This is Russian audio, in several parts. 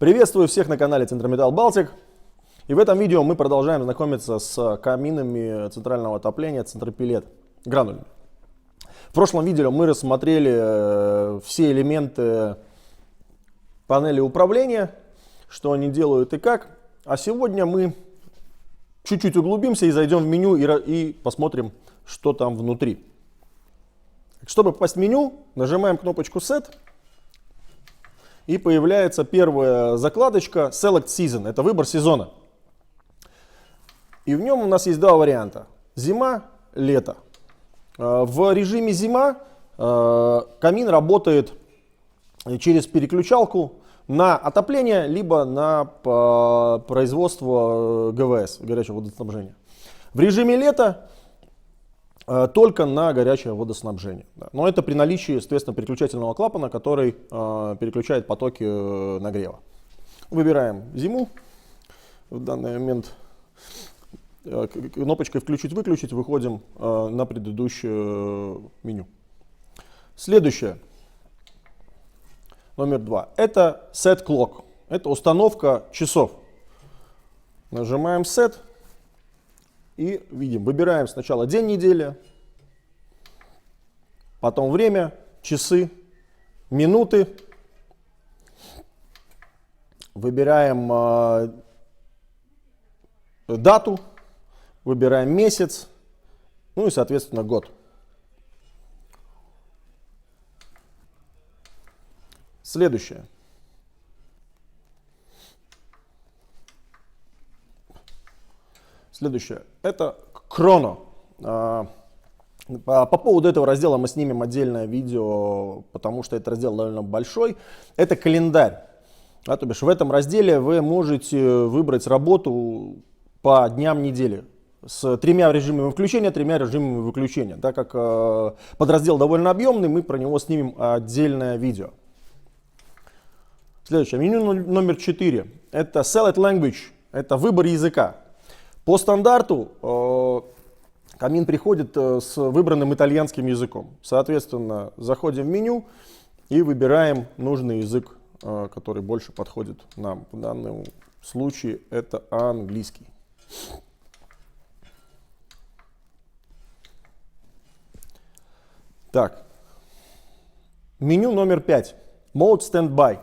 Приветствую всех на канале Центрометалл Балтик. И в этом видео мы продолжаем знакомиться с каминами центрального отопления Центропилет гранульными. В прошлом видео мы рассмотрели все элементы панели управления, что они делают и как. А сегодня мы чуть-чуть углубимся и зайдем в меню и посмотрим, что там внутри. Чтобы попасть в меню, нажимаем кнопочку Set. И появляется первая закладочка Select Season. Это выбор сезона. И в нем у нас есть два варианта. Зима, лето. В режиме зима камин работает через переключалку на отопление, либо на производство ГВС, горячего водоснабжения. В режиме лета только на горячее водоснабжение. Но это при наличии, соответственно, переключательного клапана, который переключает потоки нагрева. Выбираем зиму. В данный момент кнопочкой «Включить-выключить» выходим на предыдущее меню. Следующее, номер 2, это Set Clock. Это установка часов. Нажимаем Set. И видим, выбираем сначала день недели, потом время, часы, минуты. Выбираем дату, выбираем месяц, ну и, соответственно, год. Следующее. Следующее. Это Chrono. По поводу этого раздела мы снимем отдельное видео, потому что этот раздел довольно большой. Это календарь. То бишь в этом разделе вы можете выбрать работу по дням недели с 3 режимами включения, 3 режимами выключения. Так как подраздел довольно объемный, мы про него снимем отдельное видео. Следующее. Меню номер 4. Это Select Language. Это выбор языка. По стандарту камин приходит с выбранным итальянским языком. Соответственно, заходим в меню и выбираем нужный язык, который больше подходит нам. В данном случае это английский. Так. Меню номер 5. Mode Standby.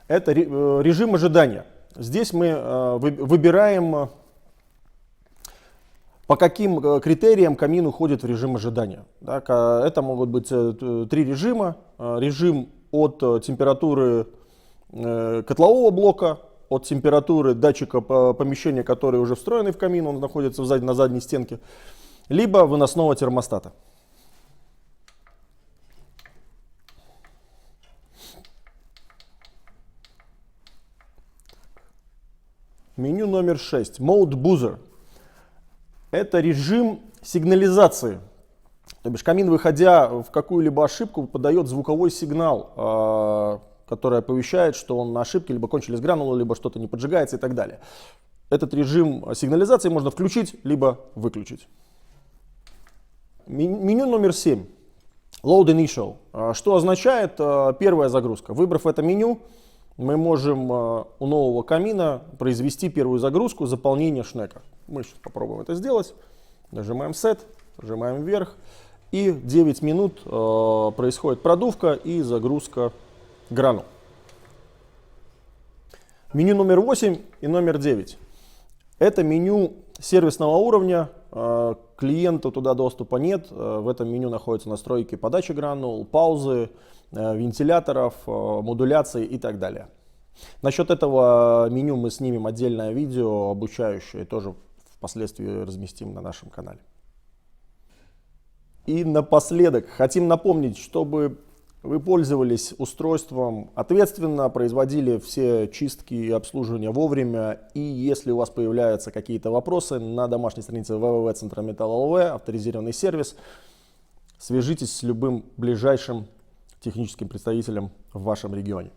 Это режим ожидания. Здесь мы выбираем, по каким критериям камин уходит в режим ожидания. Так, это могут быть 3 режима. Режим от температуры котлового блока, от температуры датчика помещения, который уже встроенный в камин, он находится на задней стенке, либо выносного термостата. Меню номер 6. Mode Buzzer. Это режим сигнализации. То бишь камин, выходя в какую-либо ошибку, подает звуковой сигнал, который оповещает, что он на ошибке, либо кончились гранулы, либо что-то не поджигается и так далее. Этот режим сигнализации можно включить, либо выключить. Меню номер 7. Load Initial. Что означает первая загрузка? Выбрав это меню, мы можем у нового камина произвести первую загрузку заполнения шнека. Мы сейчас попробуем это сделать. Нажимаем Set, нажимаем вверх. И 9 минут происходит продувка и загрузка гранул. Меню номер 8 и номер 9. Это меню сервисного уровня. Клиенту туда доступа нет. В этом меню находятся настройки подачи гранул, паузы, вентиляторов, модуляции и так далее. Насчет этого меню мы снимем отдельное видео обучающее, тоже впоследствии разместим на нашем канале. И напоследок хотим напомнить, чтобы вы пользовались устройством ответственно, производили все чистки и обслуживания вовремя. И если у вас появляются какие-то вопросы, на домашней странице www.centrometall.lv, авторизированный сервис, свяжитесь с любым ближайшим техническим представителем в вашем регионе.